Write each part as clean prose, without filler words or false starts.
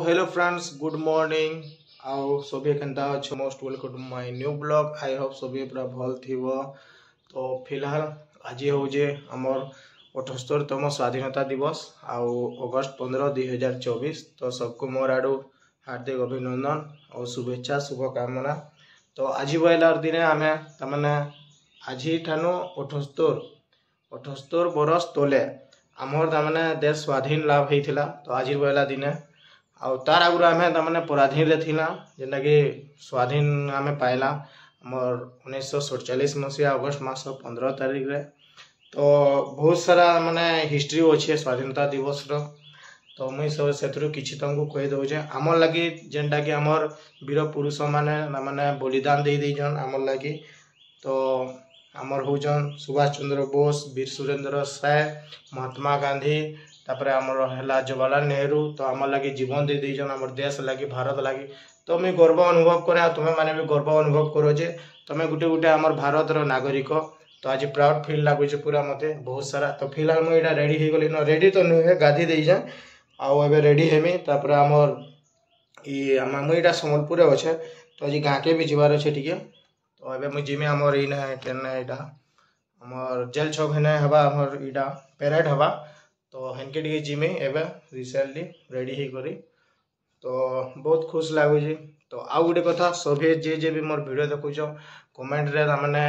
Hello friends, good morning. आउ सभी केनता अच्छे, most welcome to my new blog. I hope सभी पूरा भल थिबो। तो फिलहाल आज होजे हमर 78तम स्वाधीनता दिवस आउ अगस्त 15 2024। तो सबको मोर आड़ू हार्दिक अभिनंदन और शुभेच्छा शुभकामना। तो आज बहलार दिन आम तमाने आज ठानु 78 बरस तले आमर तमाने देश स्वाधीन लाभ होता। तो आज बहला दिने आउ तार आगुरी आम तमाने पराधीन थिला जेनटा कि स्वाधीन आम पाइला आमर 1947 मसीहा अगस्त मास 15 तारिख रे। तो बहुत सारा माने हिस्ट्री अच्छे स्वाधीनता दिवस रो। तो मुई सब से किसी तुमको कही दौचे आमर लगी जेनटा कि आमर वीर पुरुष माने माने बलिदान दे दीजन आमर लगी। तो आमर होजन सुभाष चंद्र बोस, वीर सुरेंद्र साय, महात्मा गांधी, तापरे आमर है जवाहरलाल नेहरू। तो आमर लगी जीवन दे दीजन आमर देश लगी, भारत लगी। तो मुझे गर्व अनुभव करे, तुम्हें माने भी गर्व अनुभव करो जे तुम्हें गुटे गुटे आमर भारत रो नागरिक। तो आज प्राउड फील लगुच पूरा मते बहुत सारा। तो फिलहाल मुझे रेडी हो गली न, रेडी तो नुहे गाधी दे जाए आउ एबे रेडी हेमी। तापर आमर मुझे सम्बलपुर अच्छे। तो आज गाँ के भी जीवार अच्छे टिके। तो एबे मुझे जिमी आमर इना केना इटा आमर जेल छक हेने हवा आमर इटा पेरेड हवा। तो हेनके टिके जिमी एबे रिसेंटली रेडी ही करी। तो बहुत खुश लगुच। तो आउ गोटे कथा सभी जे भी मोर वीडियो देखुच कमेंट रे तामाने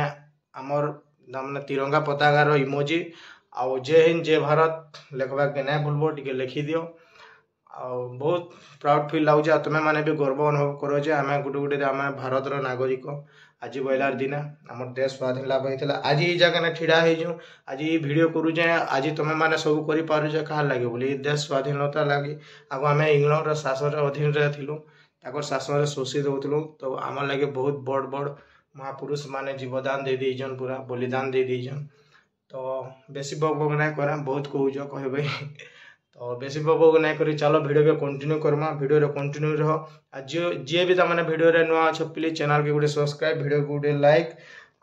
आमर तामाने तिरंगा पताका रो इमोजी आउ जय हिंद जय भारत लिखवा के नहीं भूलबो, टिके लिखि दियो। आउ बहुत प्राउड फील लाଗୁଛି। आ तुमे माने भी गर्व अनुभव करो जे आमे गुटे गुटे आमे भारत रो नागरिक। आज बहलार दिन आम देश स्वाधीन लाभ होता। आज ये जगह ठिड़ा हो आज ये वीडियो करुचे। आज तुम मैंने सब कर कहा लगे बोली देश स्वाधीनता लगे आगे आम इंग्लैंड शासन अधीन थी शासन शोषित होलु। तो आम लगे बहुत बड़ बड़ महापुरुष माने जीवदान दे दीजन, पूरा बलिदान दे दीजन। तो बेसी बक बक नहीं करा, बहुत कहूच कहे। तो बेसी बक नहीं करी चलो वीडियो के कंटिन्यू करमा। वीडियो रे कंटिन्यू रहो। आज जी भी तमाने वीडियो रे नुआ अच्छे प्लीज चैनल के गोटे सब्सक्राइब, वीडियो को गोटे लाइक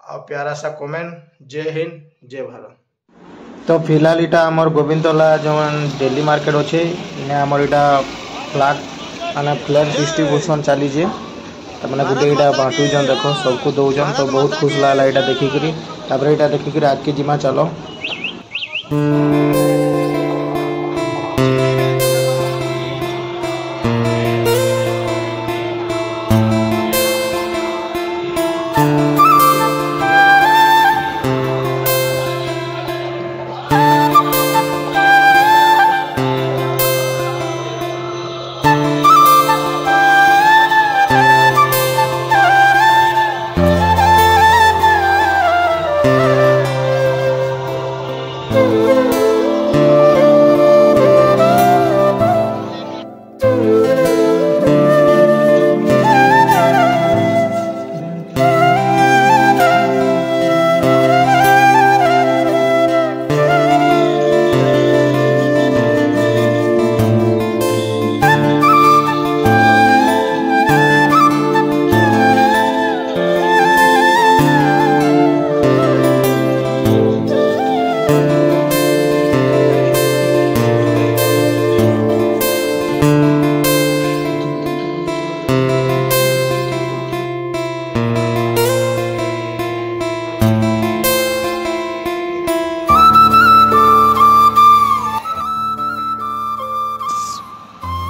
और प्यारा सा कमेंट। जय हिंद जय भारत। तो फिलहाल इटा आमर गोविंदला जो दिल्ली मार्केट अच्छे इने आमर इटा फ्लैग माने फ्लैग डिस्ट्रीब्यूशन चली जे तमाने गोटे इटा बांटुजन देखो सबको दौजन। तो बहुत खुश लागला इटा देखिकरी। तापर इटा देखिकरी आज के जिमा चलो।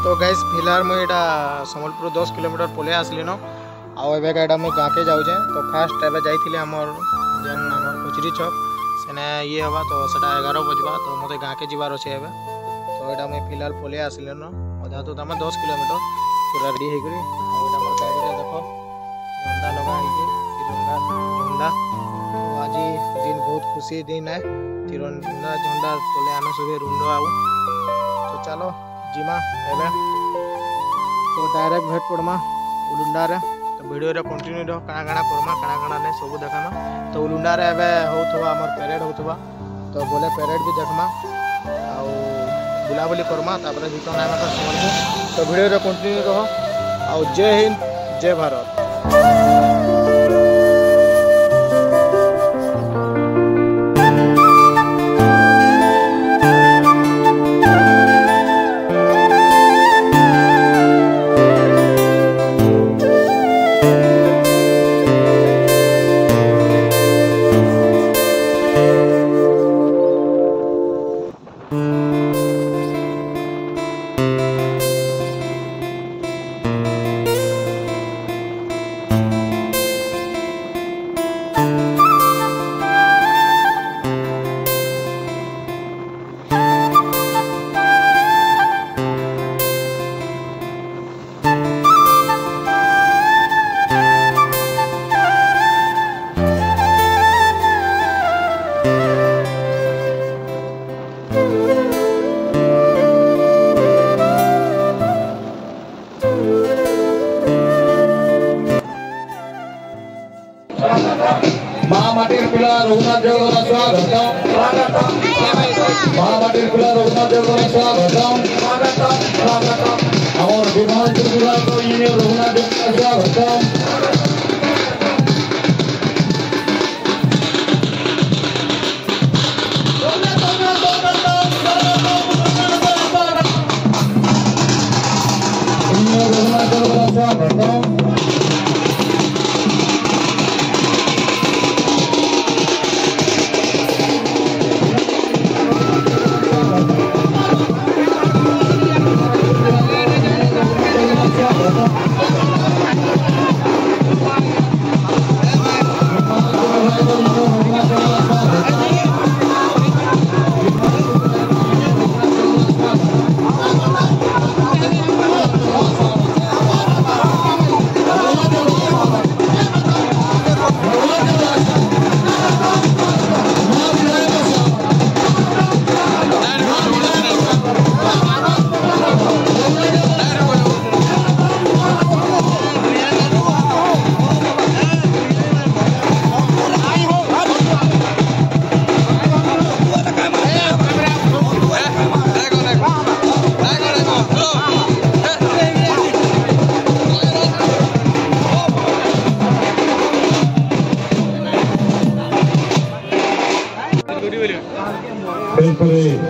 तो गैस फिलहाल मुझे सम्बलपुर 10 किलोमीटर पलि आसली न आएगा मुझे गाँ के जाऊे। तो फास्ट एवं जाइए आमर जेन आमर कचरी छक सेने ये हवा। तो सेटा 11 बजवा। तो मत गाँ के जीवार अच्छे एवं। तो यहाँ मुझे फिलहाल पलि आसली न अधा तो तुम 10 किलोमीटर पूरा रेडी होकर गाड़ी देख झंडा लगा तिरंगा झंडा। तो आज दिन बहुत खुशी दिन है। तिरंगा झंडा तले आम सब रुंड आउ। तो चलो जिमा एवं। तो डायरेक्ट भेट पड़मा उलुंडा रे। तो वीडियो रे कंटिन्यू रह काना काना करमा काना काना ने सब देखामा। तो उलुंडा रे एबे होथवा हमर पेरेड होथवा। तो बोले पेरेड भी देखमा आउ बुलाबुली करमा तापर रिटर्न आइमा समझ। तो वीडियो रे कंटिन्यू रह आउ जय हिंद जय भारत। रघुनाथ देवगौड़ा स्वागतम महामाटी खुला रघुनाथ देवगौड़ा स्वागतम और विमान त्रिपुरा को ये रघुनाथ देवगौड़ा स्वागतम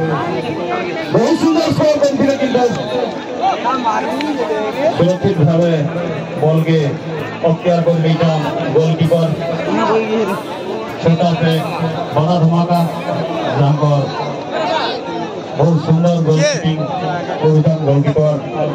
बहुत सुंदर स्कोर बनती किंतु सुरक्षित भावे बॉल के अख्तियार कर लीटा गोलकीपर छोटा से बड़ा धमाका जहां पर बहुत सुंदर गोलकीपिंग गोलकीपर